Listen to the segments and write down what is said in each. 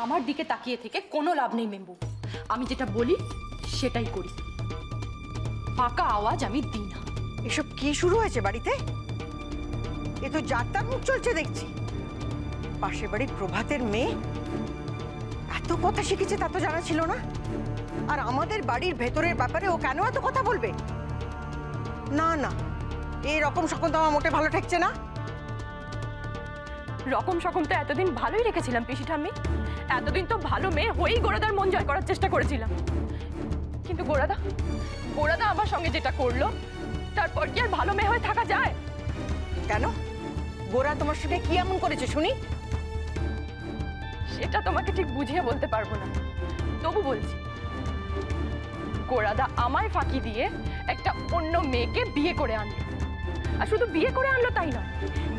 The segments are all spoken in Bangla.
আমার দিকে তাকিয়ে থেকে কোনো লাভ নেই মেম্বু। আমি যেটা বলি সেটাই করি, ফাঁকা আওয়াজ আমি দিই না। এসব কি শুরু হয়েছে বাড়িতে? এ তো যাত্রার মুখ চলছে দেখছি। পাশের বাড়ির প্রভাতের মেয়ে এত কথা শিখেছে তা তো জানা ছিল না। আর আমাদের বাড়ির ভেতরের ব্যাপারে ও কেন এত কথা বলবে? না না, এরকম সকল তো আমার মোটে ভালো ঠেকছে না। রকম সকম তো এতদিন ভালোই রেখেছিলাম পিসি ঠাম্মি। এতদিন তো ভালো মেয়ে হয়েই গোরাদার মন জয় করার চেষ্টা করেছিলাম। কিন্তু গোরাদা আমার সঙ্গে যেটা করলো, তারপর কি আর ভালো মেয়ে হয়ে থাকা যায়? কেন? গোরা তোমার সঙ্গে কি এমন করেছে শুনি? সেটা তোমাকে ঠিক বুঝিয়ে বলতে পারবো না, তবু বলছি, গোরাদা আমায় ফাঁকি দিয়ে একটা অন্য মেয়েকে বিয়ে করে আনলো। আর শুধু বিয়ে করে আনলো তাই নয়,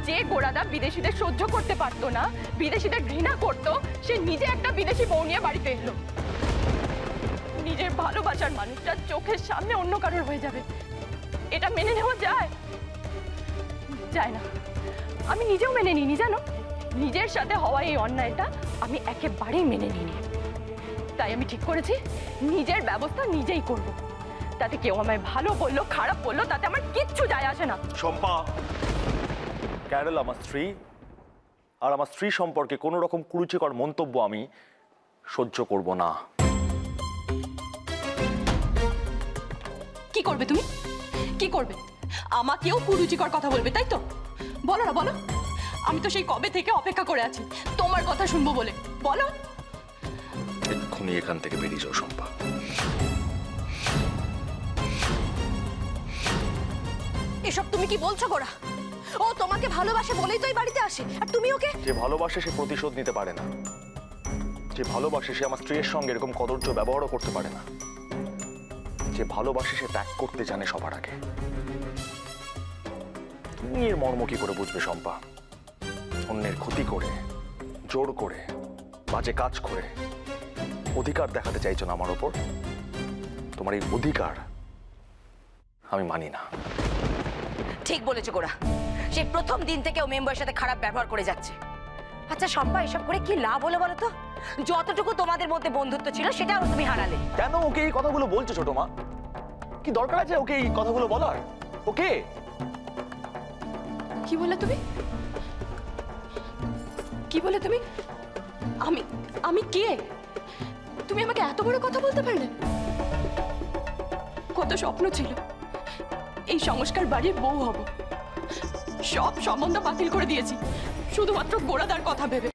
যে গোরাদা বিদেশিদের সহ্য করতে পারতো না, বিদেশিদের ঘৃণা করতো, সে নিজে একটা বিদেশি বউ নিয়ে বাড়িতে এলো। নিজের ভালোবাসার মানুষটা চোখের সামনে অন্য কারোর হয়ে যাবে, এটা মেনে নেওয়া যায়? যায় না। আমি নিজেও মেনে নিইনি জানো, নিজের সাথে হওয়া এই অন্যায়টা আমি একেবারেই মেনে নিইনি। তাই আমি ঠিক করেছি নিজের ব্যবস্থা নিজেই করব। তাতে কেউ আমায় ভালো বললো খারাপ বললো তাতে আমার কিচ্ছু যায় আসে না। শম্পা, ক্যারল আমার স্ত্রী, আর আমার স্ত্রী সম্পর্কে কোনো রকম কুরুচিকর মন্তব্য আমি সহ্য করব না। কি করবে তুমি? কি করবে? আমাকেও কুরুচিকর কথা বলবে তাই তো? বলো না, বলো। আমি তো সেই কবে থেকে অপেক্ষা করে আছি তোমার কথা শুনবো বলে। বলো। এক্ষুনি এখান থেকে বেরিয়ে যাও শম্পা। এসব তুমি কি বলছো গোরা? ও তোমাকে ভালোবাসে বলেই তো এই বাড়িতে আসে, আর তুমি ওকে? যে ভালোবাসে সে প্রতিশোধ নিতে পারে না। যে ভালোবাসে সে আমার স্ত্রীর সঙ্গে এরকম কদর্য ব্যবহারও করতে পারে না। যে ভালোবাসে সে ত্যাগ করতে জানে সবার আগে। তুমি এর মর্ম কি করে বুঝবে শম্পা? অন্যের ক্ষতি করে, জোর করে, বাজে কাজ করে অধিকার দেখাতে চাইছো না আমার ওপর। তোমার এই অধিকার আমি মানি না। ঠিক বলেছো গোরা, সেই প্রথম দিন থেকে ও মেম্বারের সাথে খারাপ ব্যবহার করে যাচ্ছে। আচ্ছা শম্পা, এসব করে কি লাভ হলো বলো তো? যতটুকু তোমাদের মধ্যে বন্ধুত্ব ছিল সেটাও তুমি হারালে। কেন ওকে এই কথাগুলো বলছো ছোট মা? কি দরকার আছে ওকে এই কথাগুলো বলার? ওকে কি বলে তুমি? কি বলে তুমি? আমি কে? তুমি আমাকে এত বড় কথা বলতে পারলে? কত স্বপ্ন ছিল এই সংস্কার বাড়ির বউ হব, সব সম্বন্ধ বাতিল করে দিয়েছি শুধুমাত্র গোরাদার কথা ভেবে।